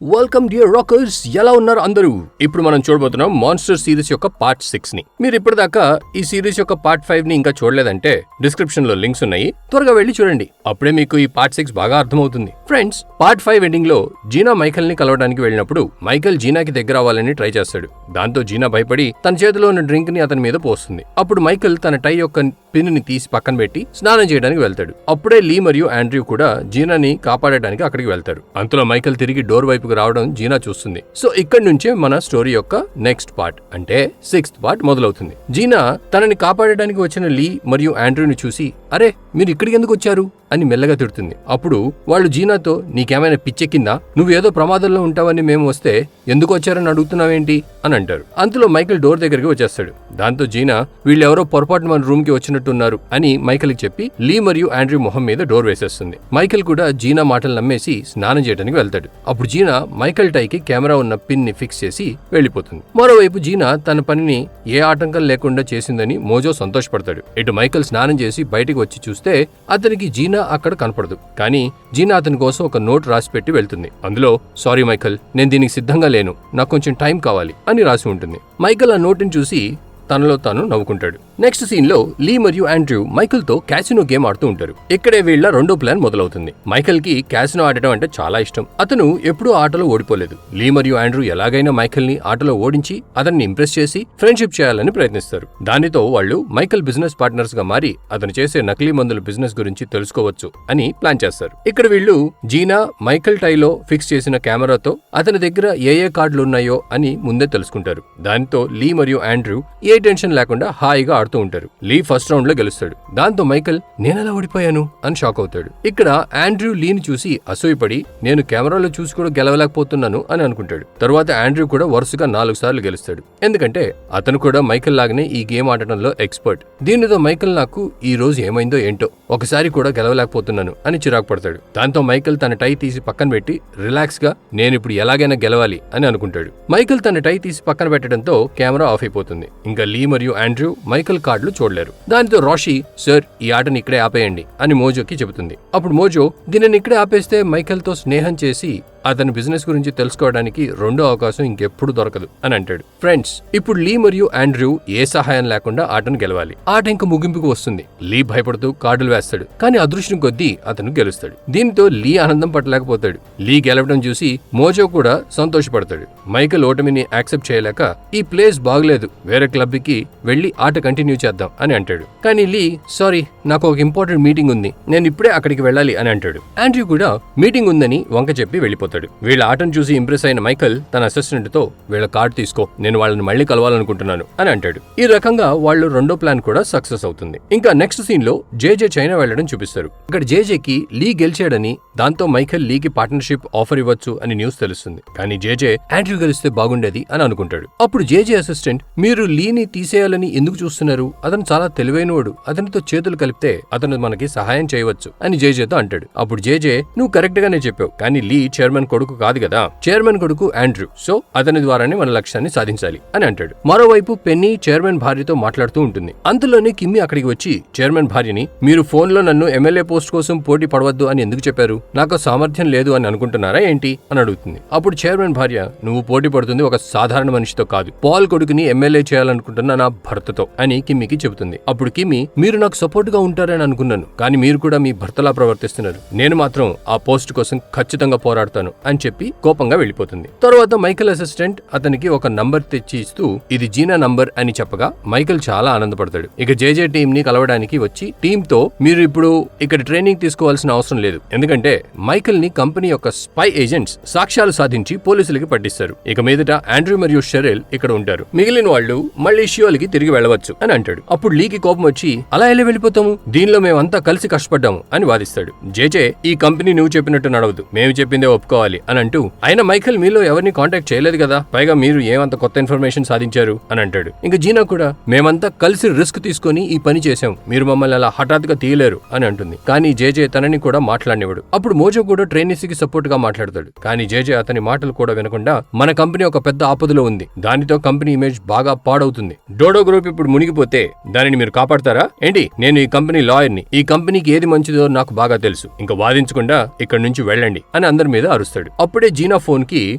Welcome dear rockers, ఎలా ఉన్నారు అందరూ? ఇప్పుడు మనం చూడబోతున్నాం మాన్స్టర్ సిరీస్ యొక్క పార్ట్ 6 ని. మీరు ఇప్పటిదాకా ఈ సిరీస్ యొక్క పార్ట్ 5 ని ఇంకా చూడలేదంటే డిస్క్రిప్షన్ లో లింక్స్ ఉన్నాయి, త్వరగా వెళ్ళి చూడండి. అప్పుడే మీకు ఈ పార్ట్ 6 బాగా అర్థమవుతుంది. ఫ్రెండ్స్, పార్ట్ 5 ఎండింగ్ లో జీనా మైఖేల్ ని కలవడానికి వెళ్ళినప్పుడు మైఖేల్ జీనాకి దగ్గర అవ్వాలని ట్రై చేస్తాడు. దాంతో జీనా భయపడి తన చేతిలో ఉన్న డ్రింక్ ని అతని మీద పోస్తుంది. అప్పుడు మైఖేల్ తన టై యొక్క పిన్ ని తీసి పక్కన పెట్టి స్నానం చేయడానికి వెళ్తాడు. అప్పుడే లీ మరియు ఆండ్రూ కూడా జీనాని కాపాడడానికి అక్కడికి వెళ్తారు. అంతలో మైఖేల్ తిరిగి డోర్ వైపు రావడం జీనా చూస్తుంది. సో ఇక్కడి నుంచే మన స్టోరీ యొక్క నెక్స్ట్ పార్ట్ అంటే 6th పార్ట్ మొదలవుతుంది. జీనా తనని కాపాడడానికి వచ్చిన లీ మరియు ఆండ్రూని చూసి, అరే మీరు ఇక్కడికి ఎందుకు వచ్చారు అని మెల్లగా తిడుతుంది. అప్పుడు వాళ్ళు జీనాతో, నీకేమైనా పిచ్చెక్కిందా? నువ్వేదో ప్రమాదంలో ఉంటావని మేము వస్తే ఎందుకు వచ్చారని అడుగుతున్నావేంటి అని అంటారు. అంతలో మైఖేల్ డోర్ దగ్గరికి వచ్చేస్తాడు. దాంతో జీనా, వీళ్ళెవరో పొరపాటు మన రూమ్ కి వచ్చినట్టున్నారు అని మైఖేల్ కి చెప్పి లీ మరియు ఆండ్రూ మొహం మీద డోర్ వేసేస్తుంది. మైఖేల్ కూడా జీనా మాటలు నమ్మేసి స్నానం చేయడానికి వెళ్తాడు. అప్పుడు జీనా మైఖేల్ టైకి కెమెరా ఉన్న పిన్ ని ఫిక్స్ చేసి వెళ్లిపోతుంది. మరోవైపు జీనా తన పనిని ఏ ఆటంకం లేకుండా చేసిందని మోజో సంతోషపడతాడు. ఇటు మైఖేల్ స్నానం చేసి బయటికి వచ్చి చూస్తే అతనికి జీనా అక్కడ కనపడదు. కానీ జీనా అతని కోసం ఒక నోట్ రాసి పెట్టి వెళ్తుంది. అందులో, సారీ మైఖేల్, నేను దీనికి సిద్ధంగా లేను, నాకు కొంచెం టైం కావాలి అని రాసి ఉంటుంది. మైఖేల్ ఆ నోటుని చూసి తనలో తాను నవ్వుకుంటాడు. నెక్స్ట్ సీన్ లో లీ మరియు ఆండ్రూ మైఖేల్ తో క్యాసినో గేమ్ ఆడుతూ ఉంటారు. ఇక్కడే వీళ్ళ రెండో ప్లాన్ మొదలవుతుంది. మైఖేల్ కి క్యాసినో ఆడటం అంటే చాలా ఇష్టం. అతను ఎప్పుడూ ఆటలో ఓడిపోలేదు. లీ మరియు ఆండ్రూ ఎలాగైనా మైఖేల్ ని ఆటలో ఓడించి అతన్ని ఇంప్రెస్ చేసి ఫ్రెండ్షిప్ చేయాలని ప్రయత్నిస్తారు. దానితో వాళ్ళు మైఖేల్ బిజినెస్ పార్ట్నర్స్ గా మారి అతను చేసే నకిలీ మందుల బిజినెస్ గురించి తెలుసుకోవచ్చు అని ప్లాన్ చేస్తారు. ఇక్కడ వీళ్ళు జీనా మైఖేల్ టైలో ఫిక్స్ చేసిన కెమెరాతో అతని దగ్గర ఏ కార్డులు ఉన్నాయో అని ముందే తెలుసుకుంటారు. దానితో లీ మరియు ఆండ్రూ ఏ టెన్షన్ లేకుండా హాయిగా ఆడుతూ ఉంటారు. లీ ఫస్ట్ రౌండ్ లో గెలుస్తాడు. దాంతో మైఖేల్, నేనెలా ఓడిపోయాను అని షాక్ అవుతాడు. ఇక్కడ ఆండ్రూ లీని చూసి అసూయపడి, నేను కెమెరాలో చూసి కూడా గెలవలేకపోతున్నాను అని అనుకుంటాడు. తరువాత ఆండ్రూ కూడా వరుసగా 4 సార్లు గెలుస్తాడు. ఎందుకంటే అతను కూడా మైఖేల్ లాగానే ఈ గేమ్ ఆడటంలో ఎక్స్పర్ట్. దీనితో మైఖేల్, నాకు ఈ రోజు ఏమైందో ఏంటో, ఒకసారి కూడా గెలవలేకపోతున్నాను అని చిరాకు పడతాడు. దాంతో మైఖేల్ తన టై తీసి పక్కన పెట్టి రిలాక్స్ గా, నేను ఇప్పుడు ఎలాగైనా గెలవాలి అని అనుకుంటాడు. మైఖేల్ తన టై తీసి పక్కన పెట్టడంతో కెమెరా ఆఫ్ అయిపోతుంది. ఇంకా లీ మరియు ఆండ్రూ మైఖేల్ కార్డులు చూడలేరు. దానితో రాషి, సార్ ఈ ఆటని ఇక్కడే ఆపేయండి అని మోజోకి చెబుతుంది. అప్పుడు మోజో, దీనిని ఇక్కడే ఆపేస్తే మైఖేల్ తో స్నేహం చేసి అతని బిజినెస్ గురించి తెలుసుకోవడానికి రెండో అవకాశం ఇంకెప్పుడు దొరకదు అని అంటాడు. ఫ్రెండ్స్, ఇప్పుడు లీ మరియు ఆండ్రూ ఏ సహాయం లేకుండా ఆటను గెలవాలి. ఆట ఇంకా ముగింపుకు వస్తుంది. లీ భయపడుతూ కార్డులు వేస్తాడు. కానీ అదృష్టం కొద్దీ అతను గెలుస్తాడు. దీంతో లీ ఆనందం పట్టలేకపోతాడు. లీ గెలవడం చూసి మోజో కూడా సంతోషపడతాడు. మైఖేల్ ఓటమిని యాక్సెప్ట్ చేయలేక, ఈ ప్లేస్ బాగలేదు, వేరే క్లబ్ కి వెళ్లి ఆట కంటిన్యూ చేద్దాం అని అంటాడు. కానీ లీ, సారీ, నాకు ఒక ఇంపార్టెంట్ మీటింగ్ ఉంది, నేను ఇప్పుడే అక్కడికి వెళ్ళాలి అని అంటాడు. ఆండ్రూ కూడా మీటింగ్ ఉందని వంక చెప్పి వెళ్లిపోతాడు. వీళ్ళ ఆటను చూసి ఇంప్రెస్ అయిన మైఖేల్ తన అసిస్టెంట్ తో, వీళ్ళ కార్డు తీసుకో, నేను వాళ్ళని మళ్ళీ కలవాలనుకుంటున్నాను అని అంటాడు. ఈ రకంగా వాళ్ళు రెండో ప్లాన్ కూడా సక్సెస్ అవుతుంది. ఇంకా నెక్స్ట్ సీన్ లో జేజే చైనా వెళ్లడం చూపిస్తారు. ఇక్కడ జేజేకి లీ గెలిచాడని, దాంతో మైఖేల్ లీకి పార్ట్నర్షిప్ ఆఫర్ ఇవ్వచ్చు అని న్యూస్ తెలుస్తుంది. కానీ జేజే ఆండ్రూ గెలిస్తే బాగుండేది అని అనుకుంటాడు. అప్పుడు జేజే అసిస్టెంట్, మీరు లీని తీసేయాలని ఎందుకు చూస్తున్నారు? అతను చాలా తెలివైనవాడు, అతనితో చేతులు కలిపితే అతను మనకి సహాయం చేయవచ్చు అని జేజేతో అంటాడు. అప్పుడు జేజే, నువ్వు కరెక్ట్ గానే చెప్పావు, కానీ లీ చైర్మన్ కొడుకు కాదు కదా, చైర్మన్ కొడుకు ఆండ్రూ, సో అతని ద్వారానే మన లక్ష్యాన్ని సాధించాలి అని అంటాడు. మరోవైపు పెన్నీ చైర్మన్ భార్యతో మాట్లాడుతూ ఉంటుంది. అంతలోనే కిమ్మి అక్కడికి వచ్చి చైర్మన్ భార్యని, మీరు ఫోన్ లో నన్ను ఎమ్మెల్యే పోస్ట్ కోసం పోటీ పడవద్దు అని ఎందుకు చెప్పారు? నాకు సామర్థ్యం లేదు అని అనుకుంటున్నారా ఏంటి అని అడుగుతుంది. అప్పుడు చైర్మన్ భార్య, నువ్వు పోటీ పడుతుంది ఒక సాధారణ మనిషితో కాదు, పాల్ కొడుకుని ఎమ్మెల్యే చేయాలనుకుంటున్న నా భర్తతో అని కిమ్మికి చెబుతుంది. అప్పుడు కిమ్మి, మీరు నాకు సపోర్ట్ గా ఉంటారని అనుకున్నాను, కానీ మీరు కూడా మీ భర్తలా ప్రవర్తిస్తున్నారు, నేను మాత్రం ఆ పోస్ట్ కోసం ఖచ్చితంగా పోరాడతాను అని చెప్పి కోపంగా వెళ్లిపోతుంది. తర్వాత మైఖేల్ అసిస్టెంట్ అతనికి ఒక నంబర్ తెచ్చి ఇస్తూ, ఇది జీనా నంబర్ అని చెప్పగా మైఖేల్ చాలా ఆనందపడతాడు. ఇక జేజే టీం ని కలవడానికి వచ్చి టీమ్ తో, మీరు ఇప్పుడు ఇక్కడ ట్రైనింగ్ తీసుకోవాల్సిన అవసరం లేదు, ఎందుకంటే మైఖేల్ ని కంపెనీ యొక్క స్పై ఏజెంట్స్ సాక్ష్యాలు సాధించి పోలీసులకి పట్టిస్తారు. ఇక మీదట ఆండ్రూ మరియు షెరిల్ ఇక్కడ ఉంటారు, మిగిలిన వాళ్ళు మళ్ళీ షియోల్కి తిరిగి వెళ్ళవచ్చు అని అంటాడు. అప్పుడు లీకి కోపం వచ్చి, అలా ఎలా వెళ్ళిపోతాము, దీనిలో మేమంతా కలిసి కష్టపడ్డాము అని వాదిస్తాడు. జేజే, ఈ కంపెనీ నువ్వు చెప్పినట్టు నడవదు, మేము చెప్పిందే ఒప్పుకోవాలి అని అంటూ, అయినా మైఖేల్ మీలో ఎవరిని కాంటాక్ట్ చేయలేదు కదా, పైగా మీరు ఏమంత కొత్త ఇన్ఫర్మేషన్ సాధించారు అని అంటాడు. ఇంకా జీనా కూడా, మేమంతా కలిసి రిస్క్ తీసుకుని ఈ పని చేశాం, మీరు మమ్మల్ని అలా హఠాత్తుగా తీయలేరు అని అంటుంది. కానీ జేజే తనని కూడా మాట్లాడినవాడు. అప్పుడు మోజో కూడా ట్రైనీస్కి సపోర్ట్ గా మాట్లాడతాడు. కానీ జేజే అతని మాటలు కూడా వినకుండా, మన కంపెనీ ఒక పెద్ద ఆపదలో ఉంది, దానితో కంపెనీ ఇమేజ్ బాగా పాడవుతుంది, డోడో గ్రూప్ ఇప్పుడు మునిగిపోతే దానిని మీరు కాపాడతారా ఏంటి? నేను ఈ కంపెనీ లాయర్ని, ఈ కంపెనీకి ఏది మంచిదో నాకు బాగా తెలుసు, ఇంకా వాదించకుండా ఇక్కడి నుంచి వెళ్ళండి అని అందరి మీద అరుస్తాడు. చూస్తాడు. అప్పుడే జీనా ఫోన్ కి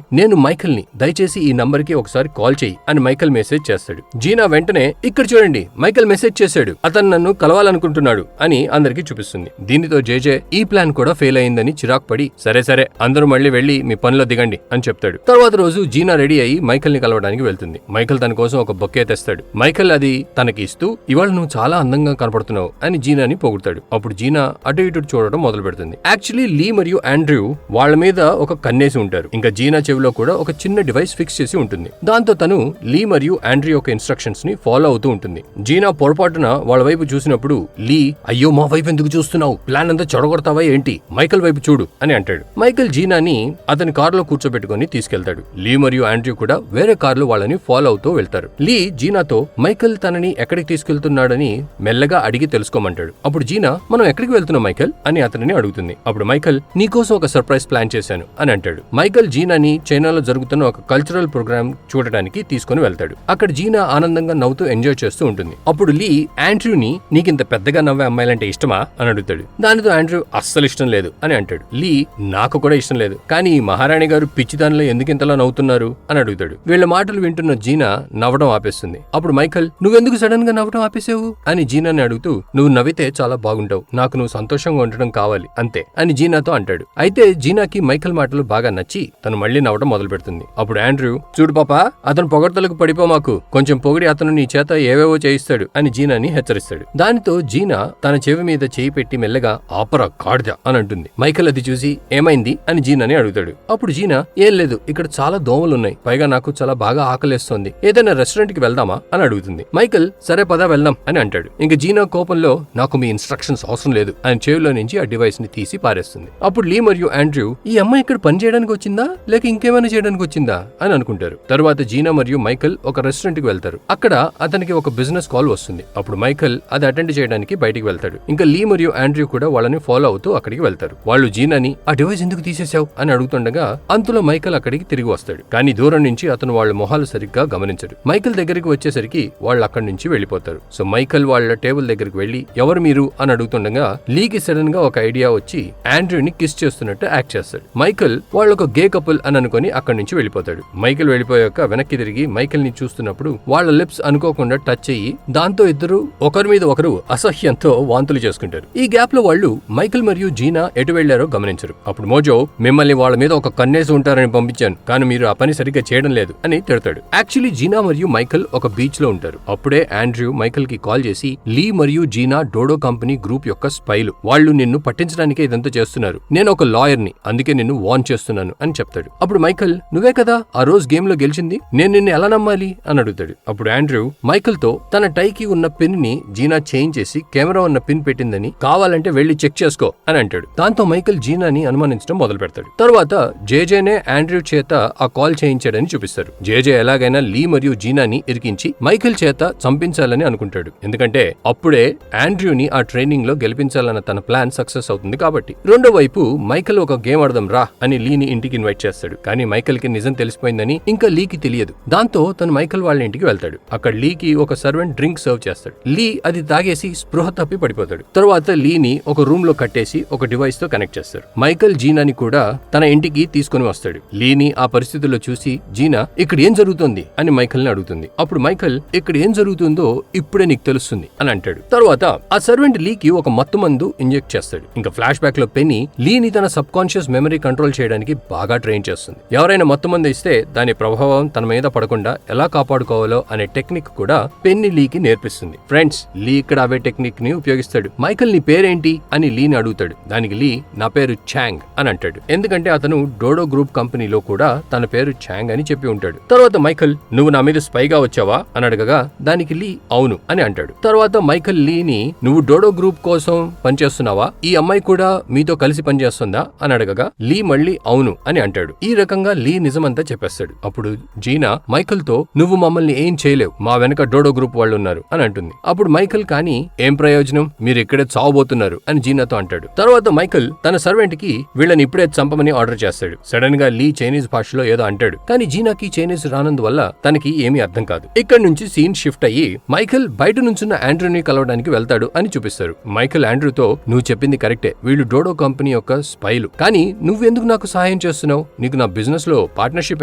నేను మైకల్ ని, దయచేసి ఈ నంబర్ కి ఒకసారి కాల్ చేయి అని మైకల్ మెసేజ్ చేస్తాడు. జీనా వెంటనే ఇక్కడ చూడండి మైకల్ మెసేజ్ చేశాడు, అతను నన్ను కలవాలనుకుంటున్నాడు అని అందరికీ చూపిస్తుంది. దీనితో జేజే ఈ ప్లాన్ కూడా ఫెయిల్ అయిందని చిరాకు పడి సరే సరే అందరూ మళ్ళీ వెళ్లి మీ పనిలో దిగండి అని చెప్తాడు. తర్వాత రోజు జీనా రెడీ అయ్యి మైకల్ ని కలవడానికి వెళ్తుంది. మైకల్ తన కోసం ఒక బొకే తెస్తాడు. మైకల్ అది తనకి ఇస్తూ ఇవాళ నువ్వు చాలా అందంగా కనపడుతున్నావు అని జీనాని పొగుడతాడు. అప్పుడు జీనా అటు ఇటు చూడడం మొదలు పెడుతుంది. యాక్చువల్లీ లీ మరియు ఆండ్రూ వాళ్ళ మీద ఒక కన్నేసి ఉంటారు. ఇంకా జీనా చెవిలో కూడా ఒక చిన్న డివైస్ ఫిక్స్ చేసి ఉంటుంది. దాంతో తను లీ మరియు ఆండ్రూ యొక్క ఇన్స్ట్రక్షన్స్ ని ఫాలో అవుతూ ఉంటుంది. జీనా పొరపాటున వాళ్ళ వైపు చూసినప్పుడు లీ అయ్యో మా వైపు ఎందుకు చూస్తున్నావు, ప్లాన్ అంతా చెడగొడతావా ఏంటి, మైకల్ వైపు చూడు అని అంటాడు. మైకల్ జీనాని అతని కారులో కూర్చోబెట్టుకుని తీసుకెళ్తాడు. లీ మరియు ఆండ్రూ కూడా వేరే కారులో వాళ్ళని ఫాలో అవుతూ వెళ్తారు. లీ జీనాతో మైకల్ తనని ఎక్కడికి తీసుకెళ్తున్నాడని మెల్లగా అడిగి తెలుసుకోమంటాడు. అప్పుడు జీనా మనం ఎక్కడికి వెళ్తున్నాం మైకల్ అని అతనిని అడుగుతుంది. అప్పుడు మైకల్ నీకోసం ఒక సర్ప్రైజ్ ప్లాన్ చేశాను అని అంటాడు. మైకల్ జీనాని చైనాలో జరుగుతున్న ఒక కల్చరల్ ప్రోగ్రామ్ చూడడానికి తీసుకుని వెళ్తాడు. అక్కడ జీనా ఆనందంగా నవ్వుతూ ఎంజాయ్ చేస్తూ ఉంటుంది. అప్పుడు లీ ఆండ్రూని నీకింత పెద్దగా నవ్వే అమ్మాయిలంటే ఇష్టమా అని అడుగుతాడు. దానితో ఆండ్రూ అస్సలు ఇష్టం లేదు అని అంటాడు. లీ నాకు కూడా ఇష్టం లేదు, కానీ ఈ మహారాణి గారు పిచ్చిదానిలో ఎందుకు ఇంతలా నవ్వుతున్నారు అని అడుగుతాడు. వీళ్ళ మాటలు వింటున్న జీనా నవ్వడం ఆపేస్తుంది. అప్పుడు మైకల్ నువ్వెందుకు సడన్ గా నవ్వడం ఆపేసావు అని జీనాని అడుగుతూ నువ్వు నవ్వితే చాలా బాగుంటావు, నాకు నువ్వు సంతోషంగా ఉండడం కావాలి అంతే అని జీనాతో అంటాడు. అయితే జీనాకి మైకల్ మాటలు బాగా నచ్చి తను మళ్లీ నవ్వడం మొదలు పెడుతుంది. అప్పుడు ఆండ్రూ చూడు పాపా అతను పొగడ్తలకు పడిపో, మాకు కొంచెం పొగిడి అతను నీ చేత ఏవేవో చేయిస్తాడు అని జీనాని హెచ్చరిస్తాడు. దానితో జీనా తన చెవి మీద చేయి పెట్టి మెల్లగా ఆపరా గాడిద అని అంటుంది. మైకల్ అది చూసి ఏమైంది అని జీనాని అడుగుతాడు. అప్పుడు జీనా ఏం లేదు, ఇక్కడ చాలా దోమలున్నాయి, పైగా నాకు చాలా బాగా ఆకలేస్తోంది, ఏదైనా రెస్టారెంట్ కి వెళ్దామా అని అడుగుతుంది. మైకల్ సరే పదా వెళ్దాం అని అంటాడు. ఇంక జీనా కోపంలో నాకు మీ ఇన్స్ట్రక్షన్స్ అవసరం లేదు అని చెవిలో నుంచి ఆ డివైస్ ని తీసి పారేస్తుంది. అప్పుడు లీ మరియు ఆండ్రూ ఈ అమ్మాయి ఇక్కడ పని చేయడానికి వచ్చిందా లేక ఇంకేమైనా చేయడానికి వచ్చిందా అని అనుకుంటారు. తరువాత జీనా మరియు మైకల్ ఒక రెస్టారెంట్ కి వెళ్తారు. అక్కడ అతనికి ఒక బిజినెస్ కాల్ వస్తుంది. అప్పుడు మైకల్ అది అటెండ్ చేయడానికి బయటికి వెళ్తాడు. ఇంకా లీ మరియు ఆండ్రూ కూడా వాళ్ళని ఫాలో అవుతూ అక్కడికి వెళ్తారు. వాళ్ళు జీనాని ఆ డివైస్ ఎందుకు తీసేశావు అని అడుగుతుండగా అంతలో మైకల్ అక్కడికి తిరిగి వస్తాడు. కానీ దూరం నుంచి అతను వాళ్ళ మొహాలు సరిగ్గా గమనించడు. మైకల్ దగ్గరికి వచ్చేసరికి వాళ్ళు అక్కడి నుంచి వెళ్లిపోతారు. సో మైకల్ వాళ్ళ టేబుల్ దగ్గరికి వెళ్లి ఎవరు మీరు అని అడుగుతుండగా లీకి సడన్ గా ఒక ఐడియా వచ్చి ఆండ్రూని కిస్ చేస్తున్నట్టు యాక్ట్ చేస్తాడు. మైకల్ వాళ్ళొక గే కపుల్ అని అనుకుని అక్కడి నుంచి వెళ్లిపోతాడు. మైకల్ వెళ్లిపోయాక వెనక్కి తిరిగి మైకల్ ని చూస్తున్నప్పుడు వాళ్ళ లిప్స్ అనుకోకుండా టచ్ అయ్యి దాంతో ఇద్దరు ఒకరి మీద ఒకరు అసహ్యంతో వాంతులు చేసుకుంటారు. ఈ గ్యాప్ లో వాళ్ళు మైకల్ మరియు జీనా ఎటు వెళ్లారో గమనించరు. అప్పుడు మోజో మిమ్మల్ని వాళ్ళ మీద ఒక కన్నేసి ఉంటారని పంపించాను, కానీ మీరు ఆ పని సరిగ్గా చేయడం లేదు అని తిడతాడు. యాక్చువల్లీ జీనా మరియు మైకల్ ఒక బీచ్ లో ఉంటారు. అప్పుడే ఆండ్రూ మైకల్ కి కాల్ చేసి లీ మరియు జీనా డోడో కంపెనీ గ్రూప్ యొక్క స్పైలు, వాళ్ళు నిన్ను పట్టించడానికే ఇదంతా చేస్తున్నారు, నేను ఒక లాయర్ ని అందుకే నిన్ను వార్న్ చేస్తున్నాను అని చెప్తాడు. అప్పుడు మైకల్ నువ్వే కదా ఆ రోజు గేమ్ లో గెలిచింది, నేను నిన్ను ఎలా నమ్మాలి అని అడుగుతాడు. అప్పుడు ఆండ్రూ మైకల్ తో తన టైకి ఉన్న పిన్ ని జీనా చేంజ్ చేసి కెమెరా ఉన్న పిన్ పెట్టిందని కావాలంటే వెళ్లి చెక్ చేసుకో అని అంటాడు. దాంతో మైకల్ జీనాని అనుమానించడం మొదలు పెడతాడు. తర్వాత జేజేనే ఆండ్రూ చేత ఆ కాల్ చేయించాడని చూపిస్తారు. జేజే ఎలాగైనా లీ మరియు జీనాని ఇరికించి మైకల్ చేత చంపించాలని అనుకుంటాడు. ఎందుకంటే అప్పుడే ఆండ్రూని ఆ ట్రైనింగ్ లో గెలిపించాలన్న తన ప్లాన్ సక్సెస్ అవుతుంది కాబట్టి. రెండో వైపు మైకల్ ఒక గేమ్ ఆడదాం రా అని లీని ఇంటికి ఇన్వైట్ చేస్తాడు. కానీ మైకల్ కి నిజం తెలిసిపోయిందని ఇంకా లీకి తెలియదు. దాంతో తను మైకల్ వాళ్ళ ఇంటికి వెళ్తాడు. అక్కడ లీకి ఒక సర్వెంట్ డ్రింక్ సర్వ్ చేస్తాడు. లీ అది తాగేసి స్పృహ తప్పి పడిపోతాడు. తర్వాత లీని ఒక రూమ్ లో కట్టేసి ఒక డివైస్ తో కనెక్ట్ చేస్తారు. మైకల్ జీనాని కూడా తన ఇంటికి తీసుకుని వస్తాడు. లీని ఆ పరిస్థితుల్లో చూసి జీనా ఇక్కడ ఏం జరుగుతుంది అని మైకల్ ని అడుగుతుంది. అప్పుడు మైకల్ ఇక్కడ ఏం జరుగుతుందో ఇప్పుడే నీకు తెలుస్తుంది అని అంటాడు. తర్వాత ఆ సర్వెంట్ లీకి ఒక మత్తు మందు ఇంజెక్ట్ చేస్తాడు. ఇంకా ఫ్లాష్ బ్యాక్ లో పెన్నీ లీని తన సబ్ కాన్షియస్ మెమరీ కంట్రోల్ చేయడానికి బాగా ట్రైన్ చేస్తుంది. ఎవరైనా మత్తు మందు ఇస్తే దాని ప్రభావం తన మీద పడకుండా ఎలా కాపాడుకోవాలో అనే టెక్నిక్ కూడా పెన్నీ లీకి నేర్పిస్తుంది. ఫ్రెండ్స్, లీ ఇక్కడ అవే టెక్నిక్ ని ఉపయోగిస్తాడు. మైకల్ నీ పేరేంటి అని లీని అడుగుతాడు. దానికి లీ నా పేరు చాంగ్ అని అంటాడు. ఎందుకంటే అతను డోడో గ్రూప్ కంపెనీలో కూడా తన పేరు చాంగ్ అని చెప్పి ఉంటాడు. తర్వాత మైకల్ నువ్వు నా మీద స్పైగా వచ్చావా అని అడగగా దానికి లీ అవును అని అంటాడు. తర్వాత మైకల్ లీని నువ్వు డోడో గ్రూప్ కోసం పనిచేస్తున్నావా, ఈ అమ్మాయి కూడా మీతో కలిసి పనిచేస్తుందా అని అడగగా లీ మళ్ళీ అవును అని అంటాడు. ఈ రకంగా లీ నిజమంతా చెప్పేస్తాడు. అప్పుడు జీనా మైకల్ తో నువ్వు మమ్మల్ని ఏం చేయలేవు, మా వెనక డోడో గ్రూప్ వాళ్ళు ఉన్నారు అని అంటుంది. అప్పుడు మైకల్ కానీ ఏం ప్రయోజనం, మీరు ఇక్కడే చావబోతున్నారు అని జీనాతో అంటాడు. తర్వాత మైకల్ తన సర్వెంట్ కి వీళ్ళని ఇప్పుడే చంపమని ఆర్డర్ చేస్తాడు. సడన్ గా లీ చైనీస్ భాషలో ఏదో అంటాడు. కానీ జీనాకి చైనీస్ రానందువల్ల తనకి ఏమీ అర్థం కాదు. ఇక్కడ నుంచి సీన్ షిఫ్ట్ అయ్యి మైకల్ బయట నుంచున్న ఆండ్రూని కలవడానికి వెళ్తాడు అని చూపిస్తారు. మైకల్ ఆండ్రూతో నువ్వు చెప్పింది కరెక్టే, వీళ్ళు డోడో కంపెనీ యొక్క స్పైలు, కానీ నువ్వెందుకు ఎందుకు నాకు సహాయం చేస్తున్నావు? నీకు నా బిజినెస్ లో పార్ట్నర్షిప్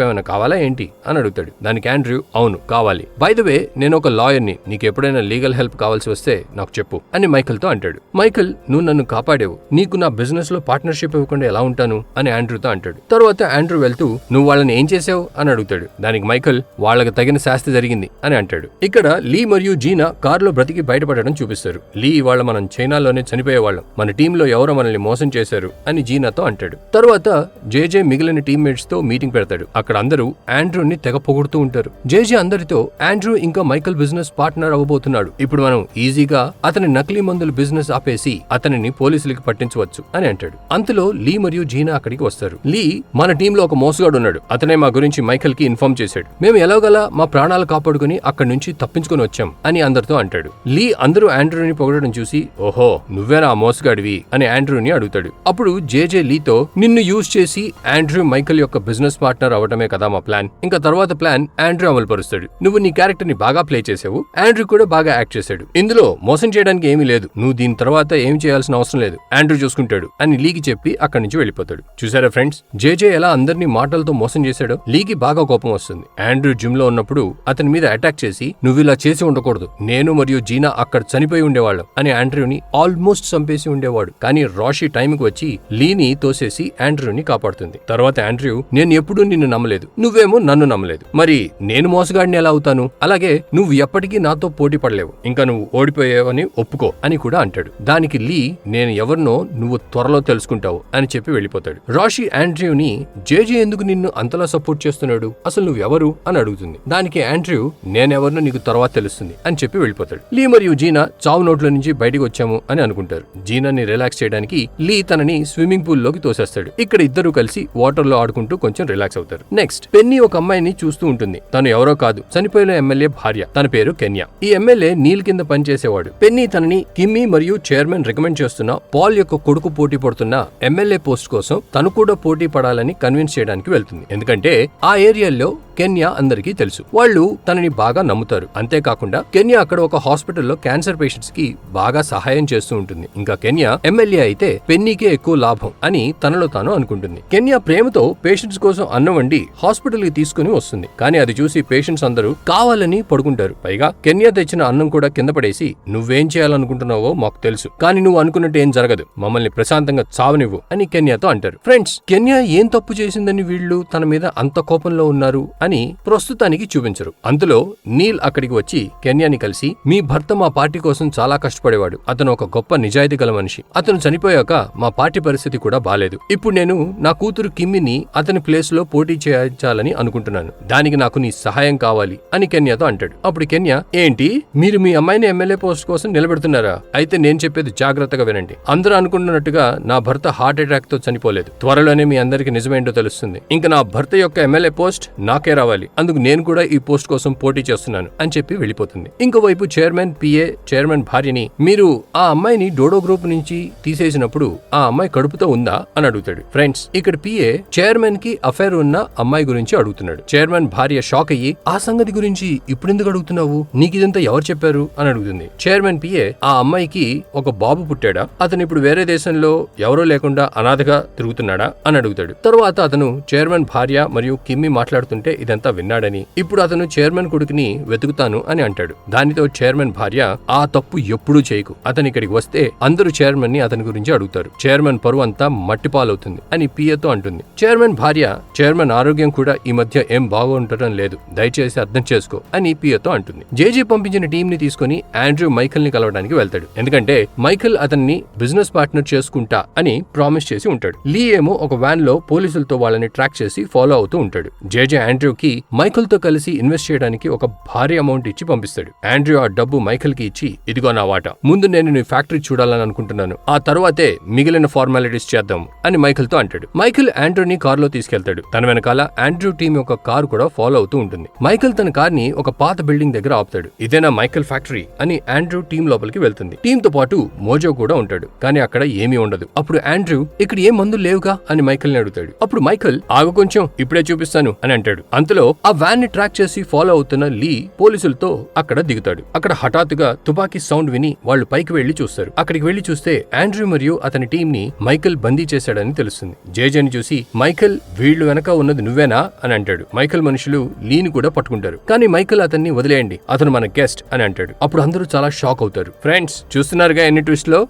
ఏమైనా కావాలా ఏంటి అని అడుగుతాడు. దానికి ఆండ్రూ, అవును కావాలి. బై ద వే, నేను ఒక లాయర్ని, నీకు ఎప్పుడైనా లీగల్ హెల్ప్ కావాల్సి వస్తే నాకు చెప్పు అని మైకల్ తో అంటాడు. మైకల్, నువ్వు నన్ను కాపాడేవు, నీకు నా బిజినెస్ లో పార్ట్నర్షిప్ ఇవ్వకుండా ఎలా ఉంటాను అని ఆండ్రూతో అంటాడు. తర్వాత ఆండ్రూ వెళ్తూ, నువ్వు వాళ్ళని ఏం చేసావు అని అడుగుతాడు. దానికి మైకల్, వాళ్ళకి తగిన శాస్తి జరిగింది అని అంటాడు. ఇక్కడ లీ మరియు జీనా కారులో బ్రతికి బయటపడడం చూపిస్తారు. లీ, ఇవాళ మనం చైనాలోనే చనిపోయేవాళ్ళం, మన టీంలో ఎవరో మనల్ని మోసం చేశారు అని జీనాతో అంటాడు. తర్వాత జేజే మిగిలిన టీమ్మేట్స్ తో మీటింగ్ పెడతాడు. అక్కడ అందరూ ఆండ్రూని తెగ పొగుడుతూ ఉంటారు. జేజే అందరితో, ఆండ్రూ ఇంకా మైకల్ బిజినెస్ పార్ట్నర్ అవ్వబోతున్నాడు, ఇప్పుడు మనం ఈజీగా అతని నకిలీ మందుల బిజినెస్ ఆపేసి అతనిని పోలీసులకి పట్టించవచ్చు అని అంటాడు. అంతలో లీ మరియు జీనా అక్కడికి వస్తారు. లీ, మన టీంలో ఒక మోసగాడు ఉన్నాడు, అతనే మా గురించి మైకల్ కి ఇన్ఫార్మ్ చేశాడు, మేము ఎలాగలా మా ప్రాణాలు కాపాడుకుని అక్కడి నుంచి తప్పించుకుని వచ్చాం అని అందరితో అంటాడు. లీ అందరూ ఆండ్రూని పొగడడం చూసి, ఓహో నువ్వేనా ఆ మోసగాడివి అని ఆండ్రూని అడుగుతాడు. అప్పుడు జేజే లీతో, నిన్ను యూజ్ చేసి ఆండ్రూ మైకల్ యొక్క బిజినెస్ పార్ట్నర్ అవటమే కదా మా ప్లాన్, ఇంకా తర్వాత ప్లాన్ ఆండ్రూ అమలు పరుస్తాడు. నువ్వు నీ క్యారెక్టర్ ని బాగా ప్లే చేసావు, ఆండ్రూ కూడా బాగా యాక్ట్ చేశాడు, ఇందులో మోసం చేయడానికి ఏమీ లేదు, నువ్వు దీని తర్వాత ఏం చేయాల్సిన అవసరం లేదు, ఆండ్రూ చూసుకుంటాడు అని లీకి చెప్పి అక్కడి నుంచి వెళ్ళిపోతాడు. చూసారా ఫ్రెండ్స్, జేజే ఎలా అందరినీ మాటలతో మోసం చేశాడో. లీకి బాగా కోపం వస్తుంది. ఆండ్రూ జిమ్ లో ఉన్నప్పుడు అతని మీద అటాక్ చేసి, నువ్వు ఇలా చేసి ఉండకూడదు, నేను మరియు జీనా అక్కడ చనిపోయి ఉండేవాళ్ళం అని ఆండ్రూని ఆల్మోస్ట్ చంపేసి ఉండేవాడు. కానీ రాషి టైంకి వచ్చి లీని తోసేసి ఆండ్రూని కాపాడుతుంది. తర్వాత ఆండ్రూ, నేను ఎప్పుడూ నిన్ను నమ్మలేదు, నువ్వేమో నన్ను నమ్మలేదు, మరి నేను మోసగాడిని ఎలా అవుతాను? అలాగే నువ్వు ఎప్పటికీ నాతో పోటీ పడలేవు, ఇంకా నువ్వు ఓడిపోయావని ఒప్పుకో అని కూడా అంటాడు. దానికి లీ, నేను ఎవరినో నువ్వు త్వరలో తెలుసుకుంటావు అని చెప్పి వెళ్ళిపోతాడు. రాషి ఆండ్రూని, జేజే ఎందుకు నిన్ను అంతలా సపోర్ట్ చేస్తున్నాడు, అసలు నువ్వెవరు అని అడుగుతుంది. దానికి ఆండ్రూ, నేనెవరినో నీకు తర్వాత తెలుస్తుంది అని చెప్పి వెళ్ళిపోతాడు. లీ మరియు జీనా చావు నోట్ల నుంచి బయటకు వచ్చాము అని అనుకుంటారు. జీనాని రిలాక్స్ చేయడానికి లీ తనని స్విమ్మింగ్ పూల్ లోకి తోసేస్తాడు. ఇక్కడ ఇద్దరు కలిసి వాటర్ లో ఆడుకుంటూ కొంచెం రిలాక్స్ అవుతారు. నెక్స్ట్ పెన్నీ ఒక అమ్మాయిని చూస్తూ ఉంటుంది. తను ఎవరో కాదు, చనిపోయిన ఎమ్మెల్యే భార్య, తన పేరు కెన్యా. ఈ ఎమ్మెల్యే నీల్ కింద పనిచేసేవాడు. పెన్నీ తనని కిమ్మీ మరియు చైర్మన్ రికమెండ్ చేస్తున్న పాల్ యొక్క కొడుకు పోటీ పడుతున్న ఎమ్మెల్యే పోస్ట్ కోసం తను కూడా పోటీ పడాలని కన్విన్స్ చేయడానికి వెళ్తుంది. ఎందుకంటే ఆ ఏరియాలో కెన్యా అందరికీ తెలుసు, వాళ్ళు తనని బాగా నమ్ముతారు. అంతేకాకుండా కెన్యా అక్కడ ఒక హాస్పిటల్లో క్యాన్సర్ పేషెంట్స్ కి బాగా సహాయం చేస్తూ ఉంటుంది. ఇంకా కెన్యా ఎమ్మెల్యే అయితే పెన్నీకే ఎక్కువ లాభం అని తనలో తాను అనుకుంటుంది. కెన్యా ప్రేమతో పేషెంట్స్ కోసం అన్నం వండి హాస్పిటల్ కి తీసుకుని వస్తుంది. కానీ అది చూసి పేషెంట్స్ అందరూ కావాలని పడుకుంటారు. పైగా కెన్యా తెచ్చిన అన్నం కూడా కింద పడేసి, నువ్వేం చేయాలనుకుంటున్నావో మాకు తెలుసు, కానీ నువ్వు అనుకున్నట్టు ఏం జరగదు, మమ్మల్ని ప్రశాంతంగా చావనివ్వు అని కెన్యాతో అంటారు. ఫ్రెండ్స్, కెన్యా ఏం తప్పు చేసిందని వీళ్ళు తన మీద అంత కోపంలో ఉన్నారు అని ప్రస్తుతానికి చూపించరు. అంతలో నీల్ అక్కడికి వచ్చి కెన్యాని కలిసి, మీ భర్త మా పార్టీ కోసం చాలా కష్టపడేవాడు, అతను ఒక గొప్ప నిజాయితీ గల మనిషి, అతను చనిపోయాక మా పార్టీ పరిస్థితి కూడా బాలేదు, ఇప్పుడు నేను నా కూతురు కిమ్మిని అతని ప్లేస్ లో పోటీ చేయించాలని అనుకుంటున్నాను, దానికి నాకు నీ సహాయం కావాలి అని కెన్యాతో అంటాడు. అప్పుడు కెన్యా, ఏంటి మీరు మీ అమ్మాయిని ఎమ్మెల్యే పోస్ట్ కోసం నిలబెడుతున్నారా? అయితే నేను చెప్పేది జాగ్రత్తగా వినండి. అందరూ అనుకుంటున్నట్టుగా నా భర్త హార్ట్ అటాక్ తో చనిపోలేదు, త్వరలోనే మీ అందరికి నిజమేంటో తెలుస్తుంది. ఇంకా నా భర్త యొక్క ఎమ్మెల్యే పోస్ట్ నాకే రావాలి, అందుకు నేను కూడా ఈ పోస్ట్ కోసం పోటీ చేస్తున్నాను అని చెప్పి వెళ్ళిపోతుంది. ఇంకోవైపు చైర్మన్ పిఏ చైర్మన్ భార్యని, మీరు ఆ అమ్మాయిని డోడో గ్రూప్ నుంచి తీసేసినప్పుడు ఆ అమ్మాయి కడుపుతో ఉందా అని అడుగుతాడు. ఫ్రెండ్స్, ఇక్కడ పిఏ చైర్మన్ కి అఫైర్ ఉన్న అమ్మాయి గురించి అడుగుతున్నాడు. చైర్మన్ భార్య షాక్ అయ్యి, ఆ సంగతి గురించి ఇప్పుడెందుకు అడుగుతున్నావు, నీకు ఇదంతా ఎవరు చెప్పారు అని అడుగుతుంది. చైర్మన్ పిఏ, ఆ అమ్మాయికి ఒక బాబు పుట్టాడా, అతను ఇప్పుడు వేరే దేశంలో ఎవరో లేకుండా అనాథగా తిరుగుతున్నాడా అని అడుగుతాడు. తర్వాత అతను చైర్మన్ భార్య మరియు కిమ్మి మాట్లాడుతుంటే ఇదంతా విన్నాడని, ఇప్పుడు అతను చైర్మన్ కొడుకుని వెతుకుతాను అని అంటాడు. దానితో చైర్మన్ భార్య, ఆ తప్పు ఎప్పుడూ చేయకు, అతను ఇక్కడికి వస్తే అందరూ చైర్మన్ ని అతని గురించి అడుగుతారు, చైర్మన్ పరువు అంతా మట్టిపాలవుతుంది అని పిఏతో అంటుంది. చైర్మన్ భార్య, చైర్మన్ ఆరోగ్యం కూడా ఈ మధ్య ఏం బాగుండటం లేదు, దయచేసి అర్థం చేసుకో అని పిఏతో అంటుంది. జేజే పంపించిన టీం ని తీసుకుని ఆండ్రూ మైకల్ ని కలవడానికి వెళ్తాడు. ఎందుకంటే మైకల్ అతన్ని బిజినెస్ పార్ట్నర్ చేసుకుంటా అని ప్రామిస్ చేసి ఉంటాడు. లీ ఏమో ఒక వ్యాన్ లో పోలీసులతో వాళ్ళని ట్రాక్ చేసి ఫాలో అవుతూ ఉంటాడు. జేజే ఆండ్రూ కి మైకల్ తో కలిసి ఇన్వెస్ట్ చేయడానికి ఒక భారీ అమౌంట్ ఇచ్చి పంపిస్తాడు. ఆండ్రూ ఆ డబ్బు మైకల్ కి ఇచ్చి, ఇదిగో నా వాటా, ముందు నేను నీ ఫ్యాక్టరీ చూడాలని అనుకుంటున్నాను, ఆ తర్వాతే మిగిలిన ఫార్మాలిటీస్ చేద్దాం అని మైకల్ తో అంటాడు. మైకల్ ఆండ్రూని కారులో తీసుకెళ్తాడు. తన వెనకాల ఆండ్రూ టీం యొక్క కారు కూడా ఫాలో అవుతూ ఉంటుంది. మైకల్ తన కార్ ని ఒక పాత బిల్డింగ్ దగ్గర ఆపుతాడు. ఇదేనా మైకల్ ఫ్యాక్టరీ అని ఆండ్రూ టీం లోపలికి వెళ్తుంది. టీం తో పాటు మోజో కూడా ఉంటాడు. కానీ అక్కడ ఏమీ ఉండదు. అప్పుడు ఆండ్రూ, ఇక్కడ ఏ మందులు లేవుగా అని మైకల్ ని అడుగుతాడు. అప్పుడు మైకల్, ఆగు కొంచెం, ఇప్పుడే చూపిస్తాను అని అంటాడు. అంతలో ఆ వ్యాన్ ని ట్రాక్ చేసి ఫాలో అవుతున్న లీ పోలీసులతో అక్కడ దిగుతాడు. అక్కడ హఠాత్తుగా తుపాకీ సౌండ్ విని వాళ్ళు పైకి వెళ్లి చూస్తారు. అక్కడికి వెళ్లి చూస్తే ఆండ్రూ మరియు అతని టీం ని మైకేల్ బందీ చేశాడని తెలుస్తుంది. జేజేని చూసి మైకేల్ వీళ్లు వెనక ఉన్నది నువ్వేనా అని అంటాడు. మైకేల్ మనుషులు లీని కూడా పట్టుకుంటారు. కానీ మైకేల్ అతన్ని వదిలేయండి, అతను మన గెస్ట్ అని అంటాడు. అప్పుడు అందరూ చాలా షాక్ అవుతారు. ఫ్రెండ్స్ చూస్తున్నారుగా ఎన్ని ట్విస్ట్ లో.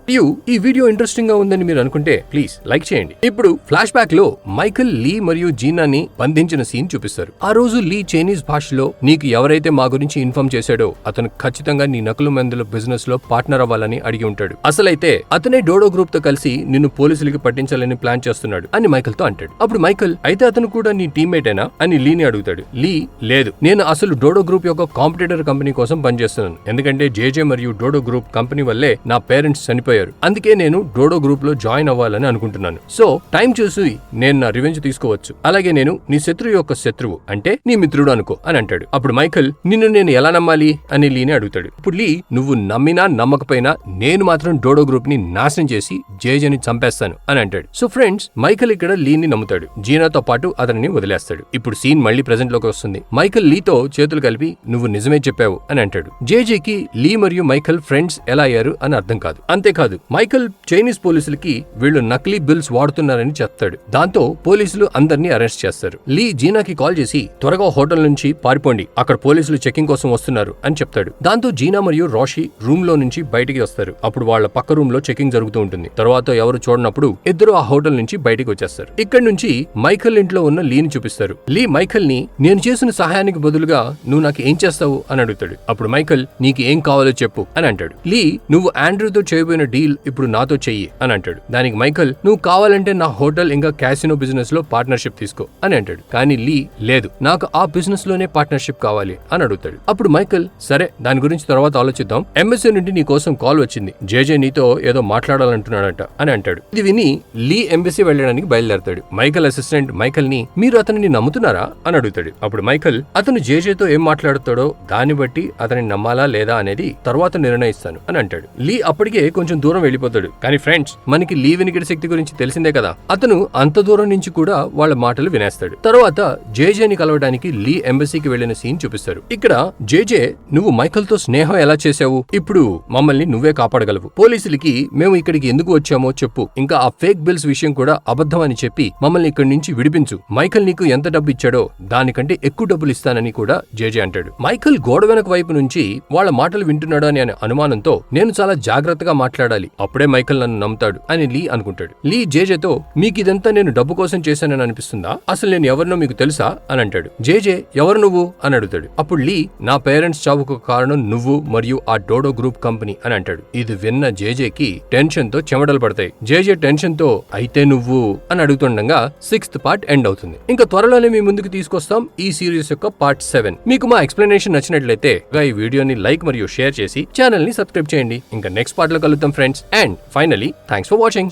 ఈ వీడియో ఇంట్రెస్టింగ్ గా ఉందని మీరు అనుకుంటే ప్లీజ్ లైక్ చేయండి. ఇప్పుడు ఫ్లాష్ బ్యాక్ లో మైకేల్ లీ మరియు జీనాని బంధించిన సీన్ చూపిస్తారు. ఆ రోజు లీ చైనీస్ భాషలో నీకు ఎవరైతే మా గురించి ఇన్ఫార్మ్ చేశాడో అతను ఖచ్చితంగా నీ నకలు మందుల బిజినెస్ లో పార్ట్నర్ అవ్వాలని అడిగి ఉంటాడు. అసలైతే అతనే డోడో గ్రూప్ తో కలిసి నిన్ను పోలీసులకి పట్టించాలని ప్లాన్ చేస్తున్నాడు అని మైకేల్ తో అంటాడు. అప్పుడు మైకేల్ అయితే అతను కూడా నీ టీమ్మేటేనా అని లీని అడుగుతాడు. లీ లేదు, నేను అసలు డోడో గ్రూప్ యొక్క కాంపిటీటర్ కంపెనీ కోసం పనిచేస్తున్నాను. ఎందుకంటే జేజే మరియు డోడో గ్రూప్ కంపెనీ వల్లే నా పేరెంట్స్ చనిపోయారు. అందుకే నేను డోడో గ్రూప్ లో జాయిన్ అవ్వాలని అనుకుంటున్నాను. సో టైం చూసి నేను నా రివెంజ్ తీసుకోవచ్చు. అలాగే నేను నీ శత్రువు యొక్క శత్రువు అంటే నీ మిత్రుడు అనుకో అని అంటాడు. అప్పుడు మైకేల్ నిన్ను నేను ఎలా నమ్మాలి అని లీని అడుగుతాడు. ఇప్పుడు లీ నువ్వు నమ్మినా నమ్మకపోయినా నేను మాత్రం డోడో గ్రూప్ ని నాశనం చేసి జేజేని చంపేస్తాను అని అంటాడు. సో ఫ్రెండ్స్ మైకేల్ ఇక్కడ లీని నమ్ముతాడు. జీనాతో పాటు అతనిని వదిలేస్తాడు. ఇప్పుడు సీన్ మళ్ళీ ప్రెజెంట్ లోకి వస్తుంది. మైకేల్ లీతో చేతులు కలిపి నువ్వు నిజమే చెప్పావు అని అంటాడు. జేజేకి లీ మరియు మైకేల్ ఫ్రెండ్స్ ఎలా అయ్యారు అని అర్థం కాదు. అంతేకాదు మైకేల్ చైనీస్ పోలీసులకి వీళ్ళు నకిలీ బిల్స్ వాడుతున్నారని చెప్తాడు. దాంతో పోలీసులు అందరినీ అరెస్ట్ చేస్తారు. లీ జీనాకి కాల్ చేసి త్వరగా హోటల్ నుంచి పారిపోండి, అక్కడ పోలీసులు చెకింగ్ కోసం వస్తున్నారు అని చెప్తాడు. దాంతో జీనా మరియు రోషి రూమ్ లో నుంచి బయటికి వస్తారు. అప్పుడు వాళ్ళ పక్క రూమ్ లో చెకింగ్ జరుగుతూ ఉంటుంది. తర్వాత ఎవరు చూడనప్పుడు ఇద్దరు ఆ హోటల్ నుంచి బయటికి వచ్చేస్తారు. ఇక్కడ నుంచి మైకేల్ ఇంట్లో ఉన్న లీని చూపిస్తారు. లీ మైకేల్ ని నేను చేసిన సహాయానికి బదులుగా నువ్వు నాకు ఏం చేస్తావు అని అడుగుతాడు. అప్పుడు మైకేల్ నీకు ఏం కావాలో చెప్పు అని అంటాడు. లీ నువ్వు ఆండ్రూతో చేయబోయిన డీల్ ఇప్పుడు నాతో చెయ్యి అని అంటాడు. దానికి మైకేల్ నువ్వు కావాలంటే నా హోటల్ ఇంకా క్యాసినో బిజినెస్ లో పార్ట్నర్షిప్ తీసుకో అని అంటాడు. కానీ లీ లేదు, నాకు ఆ బిజినెస్ లోనే పార్ట్నర్షిప్ కావాలి అని అడుగుతాడు. అప్పుడు మైకేల్ సరే దాని గురించి తర్వాత ఆలోచిద్దాం, ఎంబసీ నుండి నీ కోసం కాల్ వచ్చింది, జేజే నీతో ఏదో మాట్లాడాలంటున్నాడట అని అంటాడు. ఇది విని లీ ఎంబసీ వెళ్ళడానికి బయలుదేరతాడు. మైకేల్ అసిస్టెంట్ మైకేల్ ని మీరు అతనిని నమ్ముతున్నారా అని అడుగుతాడు. అప్పుడు మైకేల్ అతను జేజేతో ఏం మాట్లాడుతాడో దాన్ని బట్టి అతని నమ్మాలా లేదా అనేది తర్వాత నిర్ణయిస్తాను అని అంటాడు. లీ అప్పటికే కొంచెం దూరం వెళ్ళిపోతాడు. కానీ ఫ్రెండ్స్ మనకి లీ వినికిడి శక్తి గురించి తెలిసిందే కదా, అతను అంత దూరం నుంచి కూడా వాళ్ళ మాటలు వినేస్తాడు. తర్వాత జేజేని కలవడానికి లీ ఎంబసీకి వెళ్లిన సీన్ చూపిస్తారు. ఇక్కడ జేజే నువ్వు మైకేల్ తో స్నేహం ఎలా చేశావు, ఇప్పుడు మమ్మల్ని నువ్వే కాపాడగలవు, పోలీసులకి మేము ఇక్కడికి ఎందుకు వచ్చామో చెప్పు, ఇంకా ఆ ఫేక్ బిల్స్ విషయం కూడా అబద్ధం అని చెప్పి మమ్మల్ని ఇక్కడి నుంచి విడిపించు, మైకేల్ నీకు ఎంత డబ్బు ఇచ్చాడో దానికంటే ఎక్కువ డబ్బులు ఇస్తానని కూడా జేజే అంటాడు. మైకేల్ గోడ వెనక వైపు నుంచి వాళ్ళ మాటలు వింటున్నాడు అని అనుమానంతో నేను చాలా జాగ్రత్తగా మాట్లాడాలి, అప్పుడే మైకేల్ నన్ను నమ్ముతాడు అని లీ అనుకుంటాడు. లీ జేజేతో మీకు ఇదంతా నేను డబ్బు కోసం చేశానని అనిపిస్తుందా, అసలు నేను ఎవరినో మీకు తెలుసా అని అంటాడు. జేజే ఎవరు నువ్వు అని అడుగుతాడు. అప్పుడు లీ నా పేరెంట్స్ చావుకు కారణం నువ్వు మరియు ఆ డోడో గ్రూప్ కంపెనీ అని అంటాడు. ఇది విన్న జేజేకి టెన్షన్ తో చెమటలు పడతాయి. జేజే టెన్షన్ తో అయితే నువ్వు అని అడుగుతుండగా 6th పార్ట్ ఎండ్ అవుతుంది. ఇంకా త్వరలోనే మీ ముందుకు తీసుకొస్తాం ఈ సిరీస్ యొక్క పార్ట్ 7. మీకు మా ఎక్స్ప్లెనేషన్ నచ్చినట్లయితే ఈ వీడియోని లైక్ మరియు షేర్ చేసి ఛానల్ ని సబ్స్క్రైబ్ చేయండి. ఇంకా నెక్స్ట్ పార్ట్ లో కలుద్దాం friends. And finally thanks for watching.